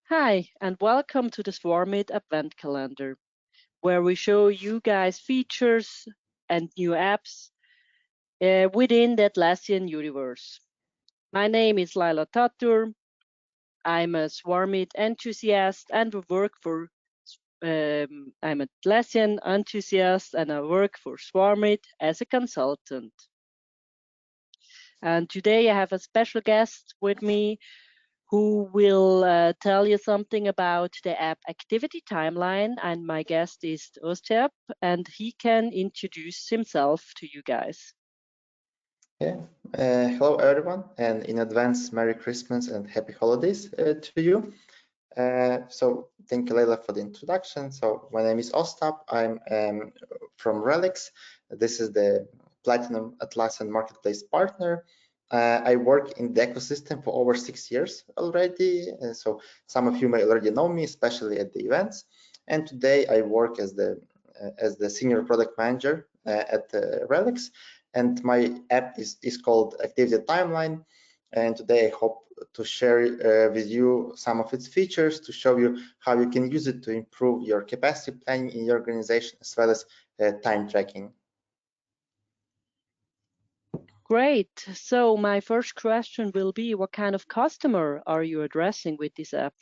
Hi, and welcome to the Swarmit Advent Calendar, where we show you guys features and new apps within the Atlassian universe. My name is Leila. I'm a Swarmit enthusiast and I'm a Atlassian enthusiast and I work for Swarmit as a consultant. And today I have a special guest with me who will tell you something about the app activity timeline. And my guest is Ostap, and he can introduce himself to you guys. Yeah. Hello, everyone, and in advance, Merry Christmas and Happy Holidays to you. So thank you, Leila, for the introduction. So my name is Ostap. I'm from Reliex. This is the Platinum Atlassian Marketplace partner. I work in the ecosystem for over 6 years already. So some of you may already know me, especially at the events. And today I work as the senior product manager at Reliex. And my app is called Activity Timeline. And today I hope to share with you some of its features to show you how you can use it to improve your capacity planning in your organization as well as time tracking. Great. So my first question will be, what kind of customer are you addressing with this app?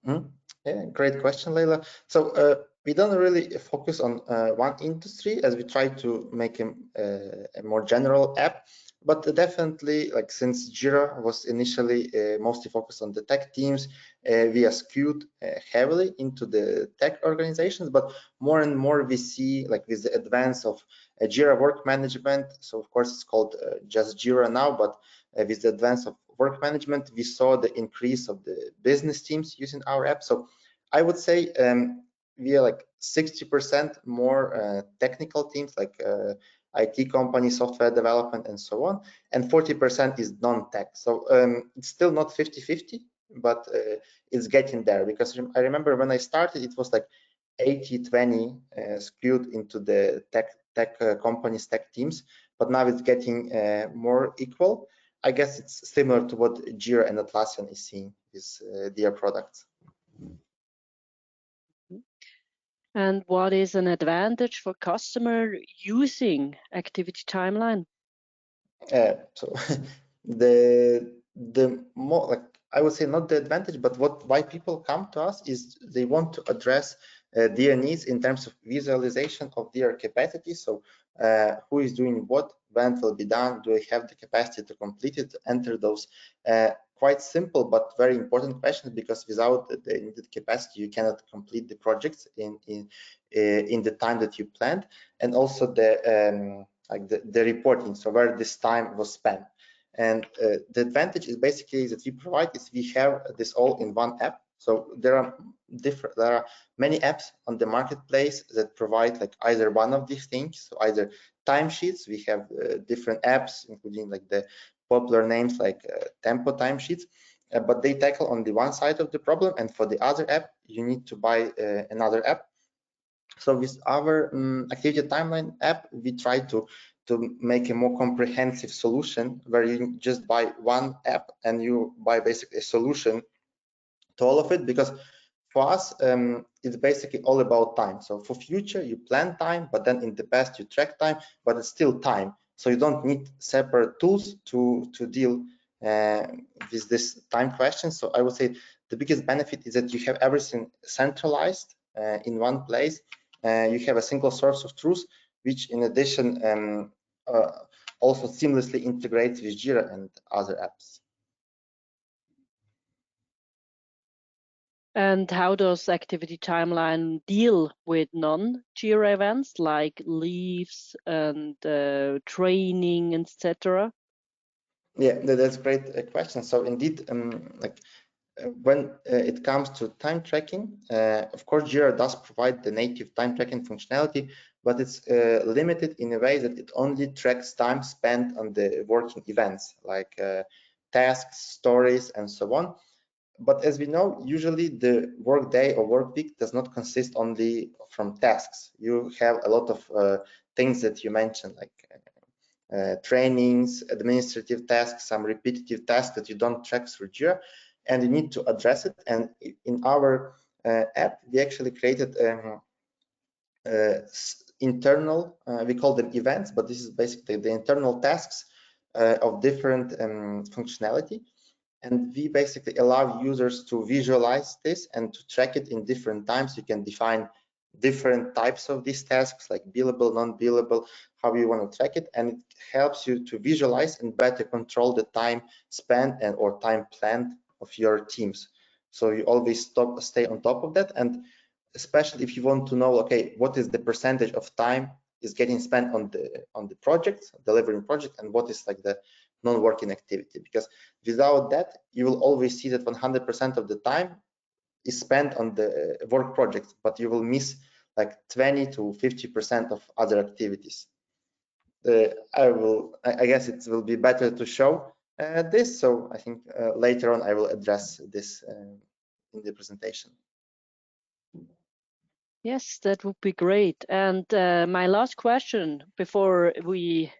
Yeah, great question, Leila. So we don't really focus on one industry as we try to make a more general app, but definitely, like, since Jira was initially mostly focused on the tech teams, we are skewed heavily into the tech organizations, but more and more we see, like, with the advance of Jira work management, so of course it's called just Jira now, but with the advance of work management, we saw the increase of the business teams using our app. So I would say we are like 60% more technical teams, like IT companies, software development, and so on, and 40% is non-tech. So it's still not 50-50, but it's getting there, because I remember when I started, it was like 80-20 skewed into the tech companies, tech teams, but now it's getting more equal. I guess it's similar to what Jira and Atlassian is seeing with their products. And what is an advantage for customer using Activity Timeline? So the more, like, I would say, not the advantage, but why people come to us is they want to address their needs in terms of visualization of their capacity. So who is doing what, when it will be done, do I have the capacity to complete it, to enter those quite simple but very important questions, because without the needed capacity you cannot complete the projects in the time that you planned. And also the like the reporting, so where this time was spent. And the advantage is basically that we provide is we have this all in one app. So there are many apps on the marketplace that provide like either one of these things. So either timesheets, we have different apps, including like the popular names like Tempo timesheets, but they tackle on the one side of the problem, and for the other app you need to buy another app. So with our activity timeline app, we try to make a more comprehensive solution where you just buy one app and you buy basically a solution to all of it, because for us it's basically all about time. So for future you plan time, but then in the past you track time, but it's still time. So you don't need separate tools to deal with this time question. So I would say the biggest benefit is that you have everything centralized in one place. You have a single source of truth, which in addition also seamlessly integrates with Jira and other apps. And how does Activity Timeline deal with non-Jira events like leaves and training, etc.? Yeah, that's a great question. So indeed, like when it comes to time tracking, of course, Jira does provide the native time tracking functionality, but it's limited in a way that it only tracks time spent on the working events, like tasks, stories, and so on. But as we know, usually the work day or work week does not consist only from tasks. You have a lot of things that you mentioned, like trainings, administrative tasks, some repetitive tasks that you don't track through Jira. and you need to address it. And in our app, we actually created internal, we call them events, but this is basically the internal tasks of different functionality. And we basically allow users to visualize this and to track it in different times. You can define different types of these tasks, like billable, non-billable, how you want to track it, and it helps you to visualize and better control the time spent and or time planned of your teams. So you always stay on top of that, and especially if you want to know, okay, what is the percentage of time is getting spent on the project, delivering project, and what is like the non-working activity, because without that you will always see that 100% of the time is spent on the work project, but you will miss like 20 to 50% of other activities. I guess it will be better to show this, so I think later on I will address this in the presentation. Yes, that would be great. And my last question before we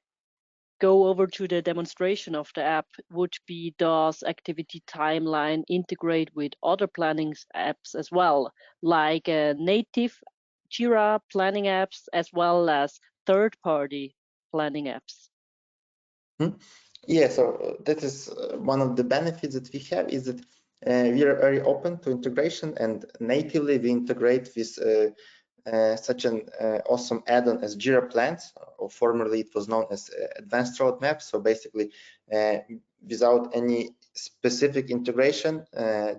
go over to the demonstration of the app would be, does Activity Timeline integrate with other planning apps as well, like native Jira planning apps as well as third-party planning apps? Yeah, so that is one of the benefits that we have, is that we are very open to integration, and natively we integrate with such an awesome add-on as Jira Plans, or formerly it was known as Advanced Roadmap. So basically, without any specific integration,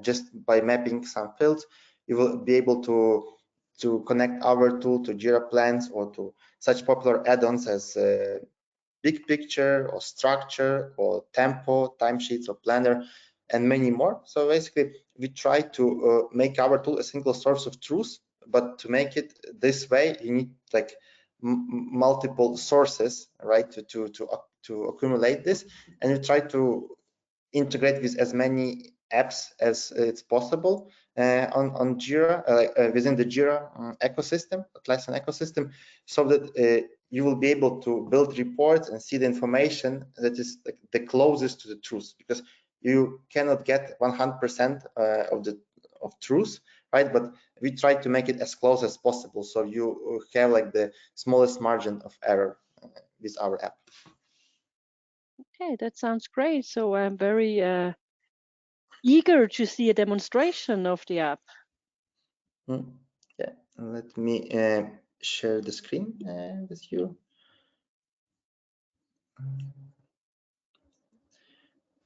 just by mapping some fields, you will be able to connect our tool to Jira Plans or to such popular add-ons as Big Picture or Structure or Tempo, Timesheets or Planner, and many more. So basically, we try to make our tool a single source of truth, but to make it this way, you need like multiple sources, right, to accumulate this, and we try to integrate with as many apps as it's possible on Jira, within the Jira ecosystem, Atlassian ecosystem, so that you will be able to build reports and see the information that is like the closest to the truth, because you cannot get 100% of truth, right? But we try to make it as close as possible, so you have like the smallest margin of error with our app. Okay, that sounds great. So I'm very eager to see a demonstration of the app. Yeah, let me share the screen with you.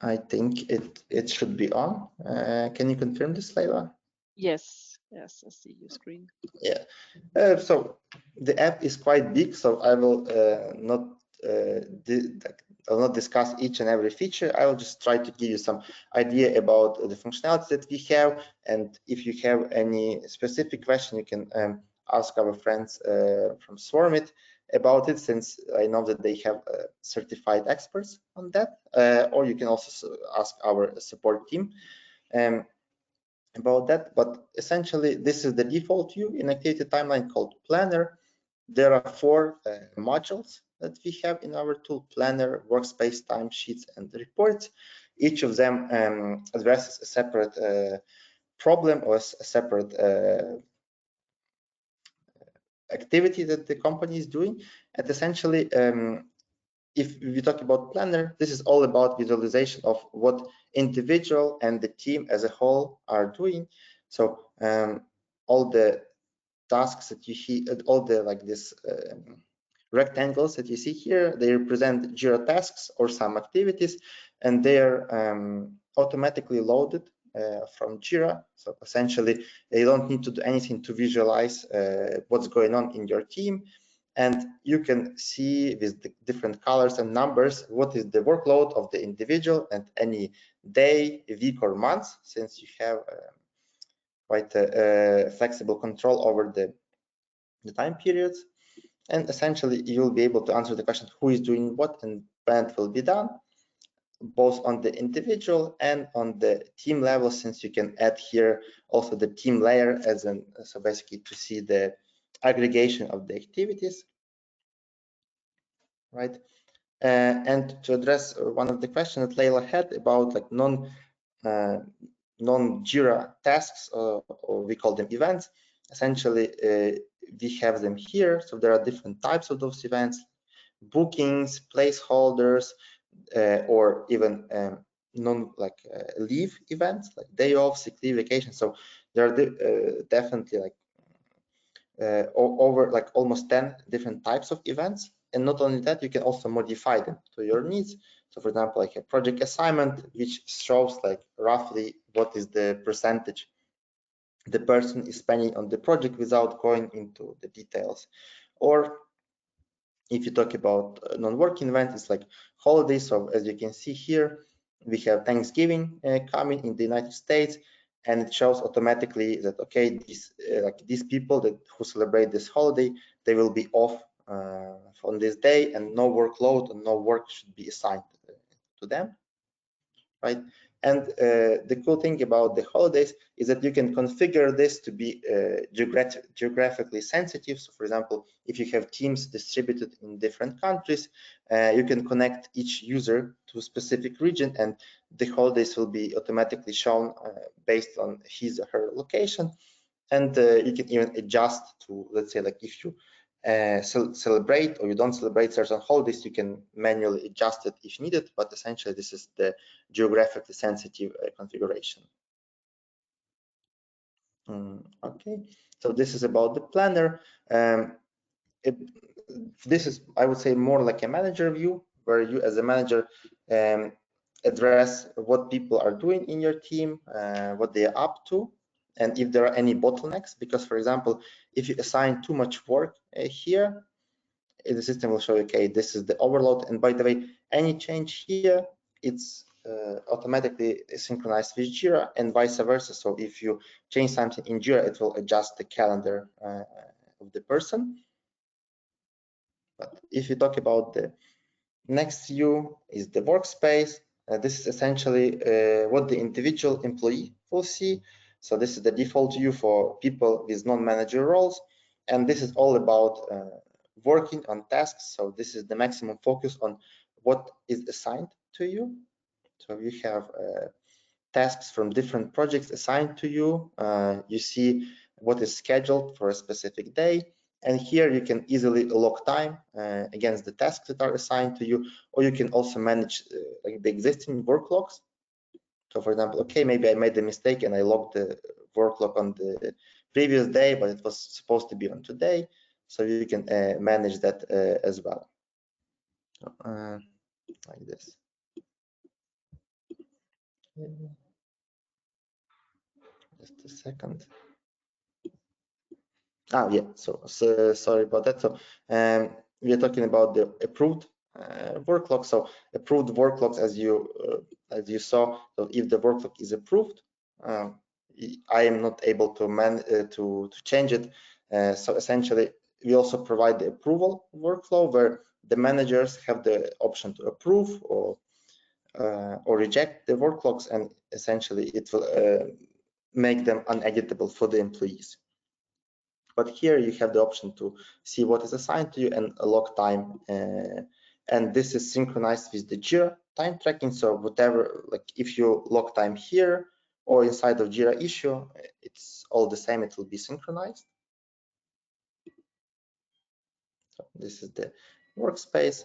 I think it should be on. Can you confirm this, Leila? Yes, I see your screen. Yeah. So the app is quite big, so I will not discuss each and every feature. I will just try to give you some idea about the functionality that we have, and if you have any specific question, you can ask our friends from Swarmit about it, since I know that they have certified experts on that, or you can also ask our support team about that. But essentially, this is the default view in Activity Timeline called Planner. There are four modules that we have in our tool: Planner, Workspace, Timesheets, and Reports. Each of them addresses a separate problem or a separate activity that the company is doing. And essentially, if we talk about Planner, this is all about visualization of what individual and the team as a whole are doing. So all the tasks that you see, all the like this rectangles that you see here, they represent Jira tasks or some activities, and they are automatically loaded from Jira. So essentially, you don't need to do anything to visualize what's going on in your team. And you can see with the different colors and numbers what is the workload of the individual and any day, week, or month, since you have quite a flexible control over the time periods. And essentially, you'll be able to answer the question who is doing what and when it will be done, both on the individual and on the team level, since you can add here also the team layer as an, so basically to see the aggregation of the activities, right? And to address one of the questions that Leila had about like non-Jira tasks, or we call them events. Essentially, we have them here. So there are different types of those events: bookings, placeholders, or even leave events, like day off, sick leave, vacation. So there are definitely over almost 10 different types of events. And not only that, you can also modify them to your needs. So for example, like a project assignment, which shows roughly what is the percentage the person is spending on the project without going into the details. Or if you talk about non-working event, it's like holidays. So as you can see here, we have Thanksgiving coming in the United States, and it shows automatically that okay, these people who celebrate this holiday, they will be off on this day, and no workload and no work should be assigned to them, right? And the cool thing about the holidays is that you can configure this to be geographically sensitive. So for example, if you have teams distributed in different countries, you can connect each user to a specific region, and the holidays will be automatically shown based on his or her location. And you can even adjust to, let's say, if you celebrate or you don't celebrate certain holidays, you can manually adjust it if needed, but essentially this is the geographically sensitive configuration. Okay, so this is about the planner. This is, I would say, more like a manager view, where you as a manager address what people are doing in your team, what they are up to, and if there are any bottlenecks. Because for example, if you assign too much work here, the system will show you, okay, this is the overload, and by the way, any change here, it's automatically synchronized with Jira, and vice versa. So if you change something in Jira, it will adjust the calendar of the person. But if you talk about the next view, is the workspace. This is essentially what the individual employee will see. So this is the default view for people with non-manager roles, and this is all about working on tasks. So this is the maximum focus on what is assigned to you. So you have tasks from different projects assigned to you. You see what is scheduled for a specific day, and here you can easily log time against the tasks that are assigned to you, or you can also manage the existing work logs. So for example, okay, maybe I made a mistake and I logged the work log on the previous day, but it was supposed to be on today. So you can manage that as well, like this. Just a second. Oh yeah, so sorry about that. So we are talking about the approved work log. So approved work logs, as you saw, so if the work log is approved, I am not able to change it. So essentially, we also provide the approval workflow, where the managers have the option to approve or reject the work logs, and essentially it will make them uneditable for the employees. But here you have the option to see what is assigned to you and log time, and this is synchronized with the Jira time tracking. So whatever, if you log time here or inside of Jira issue, it's all the same, it will be synchronized. So this is the workspace.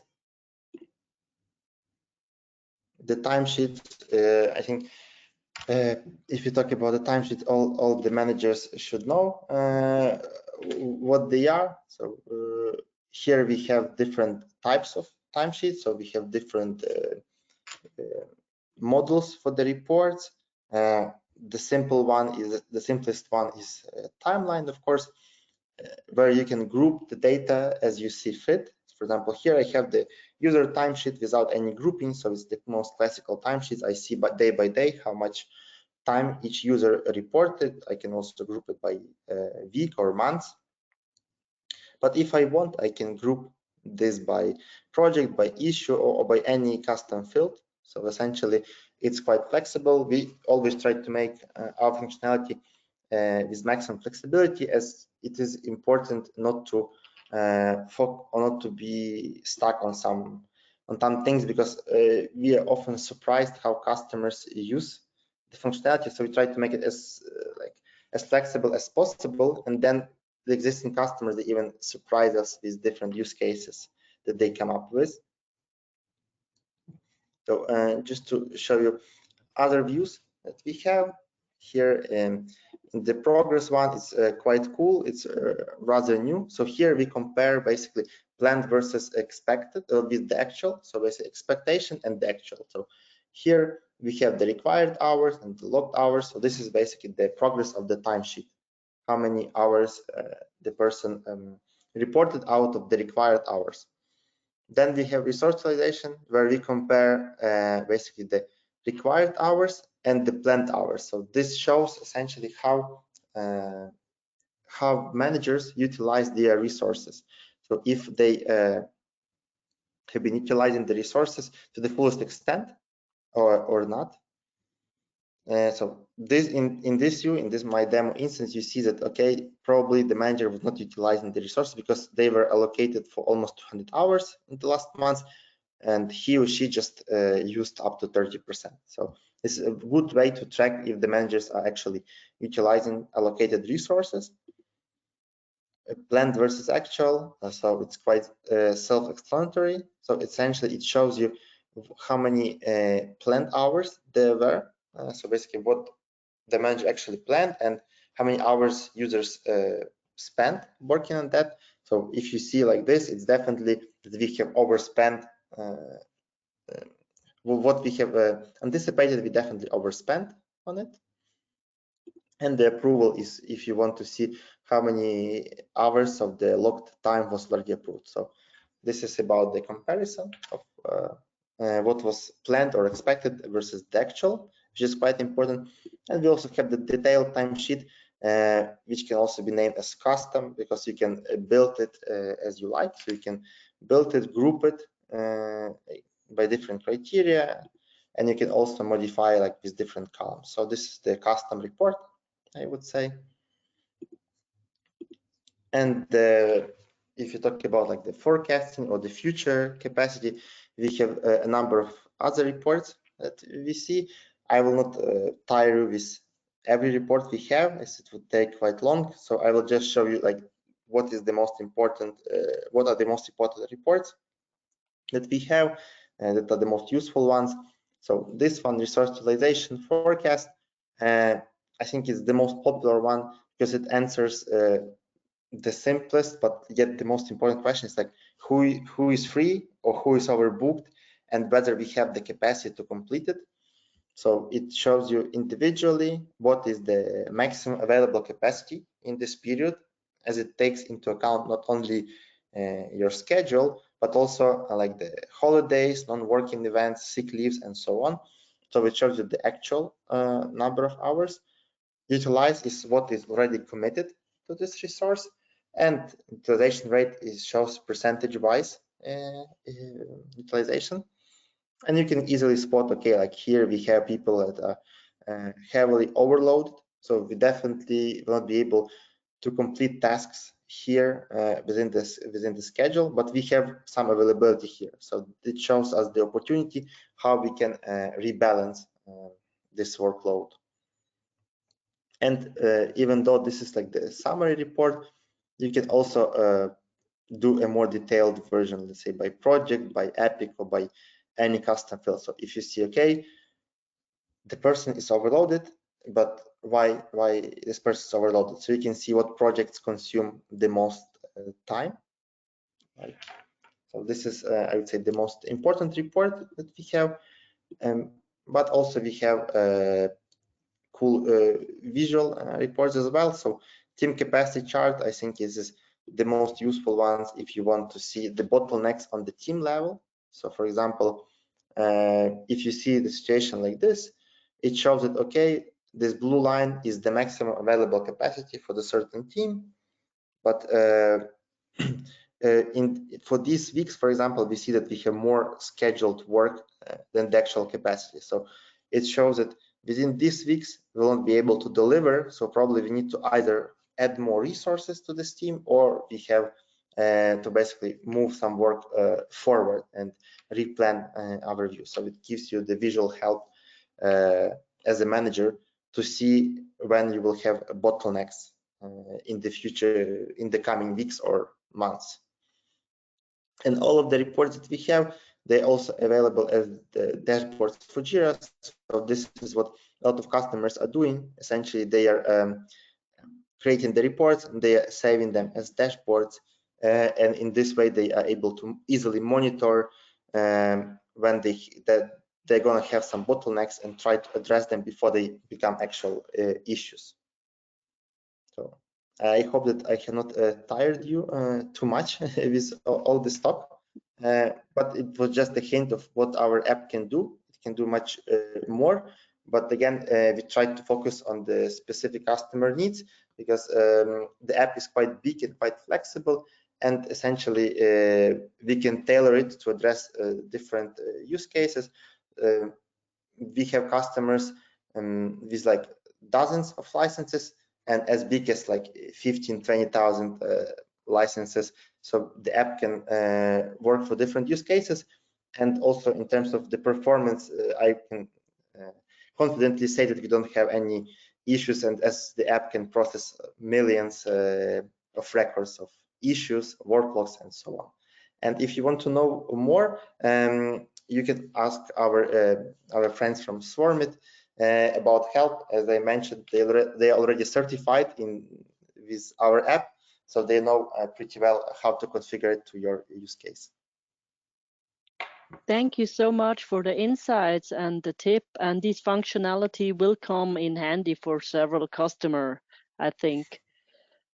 The timesheet, I think if you talk about the timesheet, all the managers should know what they are. So here we have different types of timesheets. So we have different models for the reports. The simplest one is timeline, of course, where you can group the data as you see fit. For example, here I have the user timesheet without any grouping, so it's the most classical timesheets. I see by day how much time each user reported. I can also group it by week or months. But if I want, I can group this by project, by issue, or by any custom field. So essentially, it's quite flexible. We always try to make our functionality with maximum flexibility, as it is important not to not to be stuck on some things, because we are often surprised how customers use the functionality. So we try to make it as flexible as possible, and then the existing customers, they even surprise us with different use cases that they come up with. So just to show you other views that we have here, the progress one is quite cool. It's rather new. So here we compare basically planned versus expected with the actual. So basically expectation and the actual. So here we have the required hours and the logged hours. So this is basically the progress of the timesheet. How many hours the person reported out of the required hours. Then we have resource utilization, where we compare basically the required hours and the planned hours. So this shows essentially how managers utilize their resources. So if they have been utilizing the resources to the fullest extent or not. So this in this my demo instance, you see that okay, probably the manager was not utilizing the resources because they were allocated for almost 200 hours in the last month, and he or she just used up to 30%. So this is a good way to track if the managers are actually utilizing allocated resources. Planned versus actual, so it's quite self-explanatory. So essentially it shows you how many planned hours there were. So basically what the manager actually planned and how many hours users spent working on that. So if you see like this, it's definitely that we have overspent what we have anticipated. We definitely overspent on it. And the approval is if you want to see how many hours of the logged time was already approved. So this is about the comparison of what was planned or expected versus the actual, which is quite important. And we also have the detailed timesheet, which can also be named as custom, because you can build it as you like. So you can build it, group it by different criteria, and you can also modify like with different columns. So this is the custom report, I would say. And if you talk about like the forecasting or the future capacity, we have a number of other reports that we see. I will not tire you with every report we have, as it would take quite long. So I will just show you like what is the most important, what are the most important reports that we have, and that are the most useful ones. So this one, resource utilization forecast, I think is the most popular one because it answers the simplest but yet the most important question is like who is free or who is overbooked and whether we have the capacity to complete it. So it shows you individually what is the maximum available capacity in this period, as it takes into account not only your schedule but also like the holidays, non-working events, sick leaves, and so on. So it shows you the actual number of hours utilized is what is already committed to this resource, and utilization rate shows percentage-wise utilization. And you can easily spot, okay, like here we have people that are heavily overloaded, so we definitely will not be able to complete tasks here within the schedule, but we have some availability here. So it shows us the opportunity how we can rebalance this workload. And even though this is like the summary report, you can also do a more detailed version, let's say by project, by epic, or by any custom field. So if you see, okay, the person is overloaded, but why this person is overloaded? So you can see what projects consume the most time. Right? So this is, I would say, the most important report that we have. But also we have cool visual reports as well. So team capacity chart, I think, is the most useful ones if you want to see the bottlenecks on the team level. So for example, if you see the situation like this, it shows that, okay, this blue line is the maximum available capacity for the certain team. But for these weeks, for example, we see that we have more scheduled work than the actual capacity. So it shows that within these weeks, we won't be able to deliver. So probably we need to either add more resources to this team, or we have to basically move some work forward and replan our view. So it gives you the visual help as a manager to see when you will have bottlenecks in the future, in the coming weeks or months. And all of the reports that we have, they're also available as the dashboards for Jira. So this is what a lot of customers are doing. Essentially, they are creating the reports and they are saving them as dashboards. And in this way, they are able to easily monitor when they're going to have some bottlenecks and try to address them before they become actual issues. So I hope that I have not tired you too much with all this talk, but it was just a hint of what our app can do. It can do much more, but again, we tried to focus on the specific customer needs because the app is quite big and quite flexible, and essentially we can tailor it to address different use cases. We have customers with like dozens of licenses and as big as like 15, 20,000 licenses. So the app can work for different use cases. And also in terms of the performance, I can confidently say that we don't have any issues, and as the app can process millions of records of issues, worklogs, and so on. And if you want to know more, you can ask our friends from Swarmit about help. As I mentioned, they are already certified with our app, so they know pretty well how to configure it to your use case. Thank you so much for the insights and the tip. And this functionality will come in handy for several customers, I think.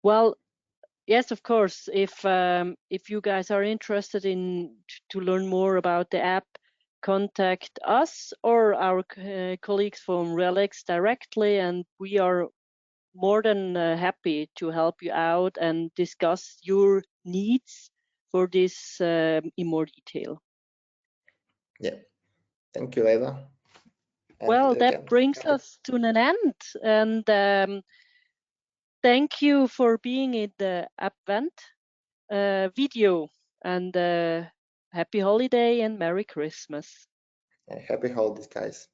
Well, yes, of course. If you guys are interested in to learn more about the app, contact us or our colleagues from Reliex directly, and we are more than happy to help you out and discuss your needs for this in more detail. Yeah, thank you, Leila. Well, that brings us to an end, and thank you for being in the Appvent video, and happy holiday and Merry Christmas. Happy holidays, guys.